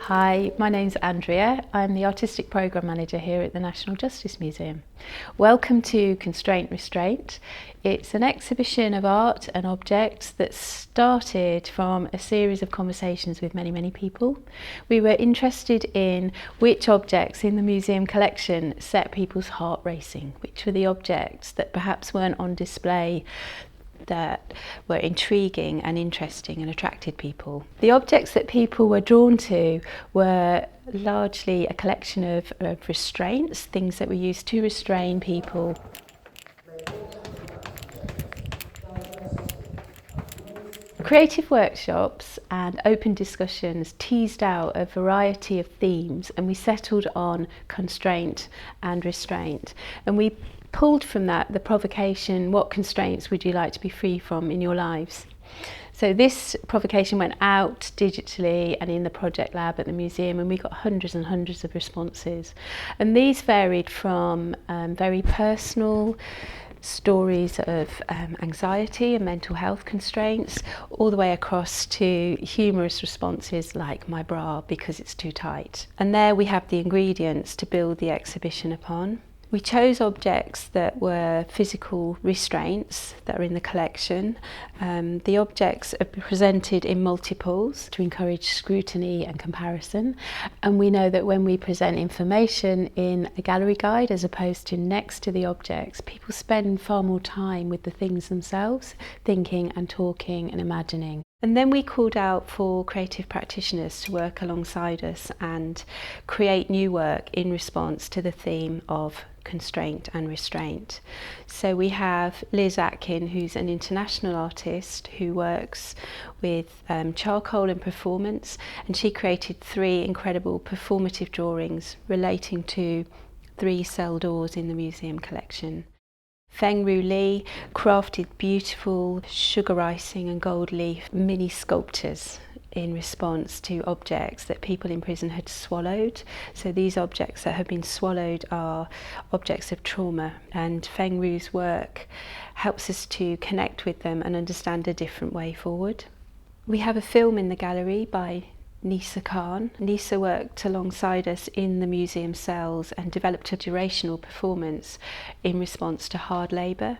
Hi, my name's Andrea. I'm the Artistic Programme Manager here at the National Justice Museum. Welcome to Constraint Restraint. It's an exhibition of art and objects that started from a series of conversations with many people. We were interested in which objects in the museum collection set people's heart racing, which were the objects that perhaps weren't on display that were intriguing and interesting and attracted people. The objects that people were drawn to were largely a collection of restraints, things that were used to restrain people. Creative workshops and open discussions teased out a variety of themes, and we settled on constraint and restraint. And we pulled from that the provocation, what constraints would you like to be free from in your lives? So this provocation went out digitally and in the project lab at the museum, and we got hundreds and hundreds of responses. And these varied from very personal stories of anxiety and mental health constraints, all the way across to humorous responses like my bra because it's too tight. And there we have the ingredients to build the exhibition upon. We chose objects that were physical restraints that are in the collection. The objects are presented in multiples to encourage scrutiny and comparison. And we know that when we present information in a gallery guide as opposed to next to the objects, people spend far more time with the things themselves, thinking and talking and imagining. And then we called out for creative practitioners to work alongside us and create new work in response to the theme of constraint and restraint. So we have Liz Atkin, who's an international artist who works with charcoal and performance, and she created 3 incredible performative drawings relating to 3 cell doors in the museum collection. Feng Ru Li crafted beautiful sugar icing and gold leaf mini sculptures in response to objects that people in prison had swallowed. So these objects that have been swallowed are objects of trauma, and Feng Ru's work helps us to connect with them and understand a different way forward. We have a film in the gallery by Nisa Khan. Nisa worked alongside us in the museum cells and developed a durational performance in response to hard labour,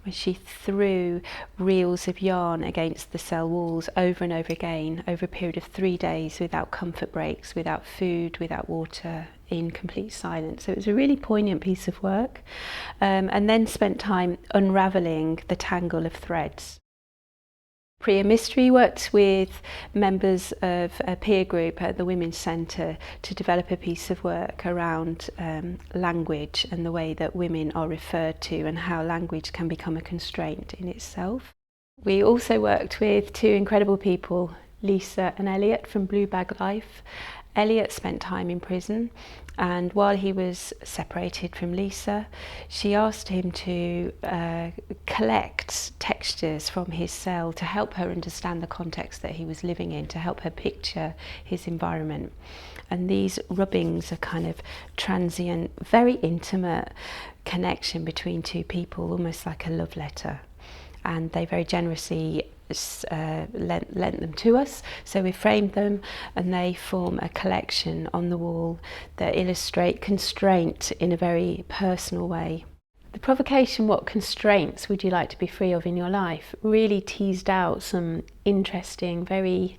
when she threw reels of yarn against the cell walls over and over again over a period of 3 days without comfort breaks, without food, without water, in complete silence. So it was a really poignant piece of work, and then spent time unravelling the tangle of threads. Priya Mystery worked with members of a peer group at the Women's Centre to develop a piece of work around language and the way that women are referred to and how language can become a constraint in itself. We also worked with 2 incredible people, Lisa and Elliot from Blue Bag Life. Elliot spent time in prison, and while he was separated from Lisa, she asked him to collect textures from his cell to help her understand the context that he was living in, to help her picture his environment. And these rubbings are kind of transient, very intimate connection between 2 people, almost like a love letter. And they very generously lent them to us, so we framed them, and they form a collection on the wall that illustrate constraint in a very personal way. The provocation, what constraints would you like to be free of in your life, really teased out some interesting, very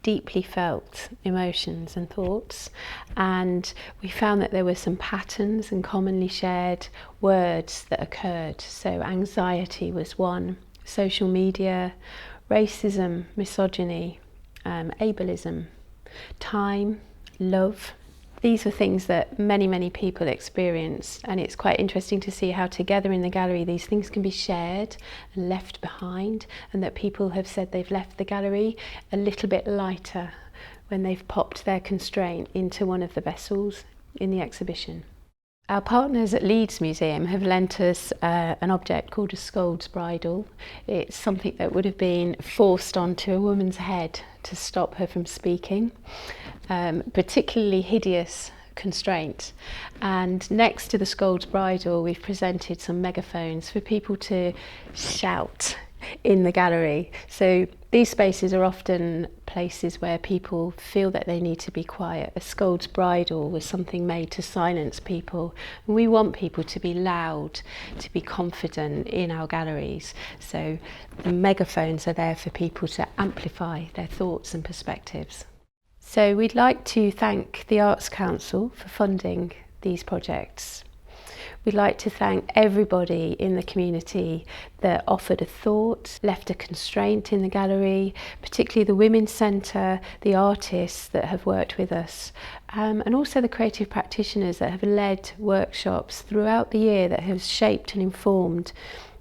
deeply felt emotions and thoughts, and we found that there were some patterns and commonly shared words that occurred. So anxiety was one, social media, racism, misogyny, ableism, time, love. These were things that many people experience, and it's quite interesting to see how together in the gallery these things can be shared and left behind, and that people have said they've left the gallery a little bit lighter when they've popped their constraint into one of the vessels in the exhibition. Our partners at Leeds Museum have lent us an object called a Scold's Bridle. It's something that would have been forced onto a woman's head to stop her from speaking, particularly hideous constraint. And next to the Scold's Bridle, we've presented some megaphones for people to shout in the gallery. So these spaces are often places where people feel that they need to be quiet. A scold's bridle was something made to silence people. We want people to be loud, to be confident in our galleries. So the megaphones are there for people to amplify their thoughts and perspectives. So we'd like to thank the Arts Council for funding these projects. We'd like to thank everybody in the community that offered a thought, left a constraint in the gallery, particularly the Women's Centre, the artists that have worked with us, and also the creative practitioners that have led workshops throughout the year that have shaped and informed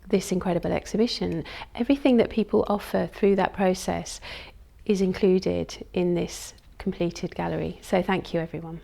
this incredible exhibition. Everything that people offer through that process is included in this completed gallery. So thank you, everyone.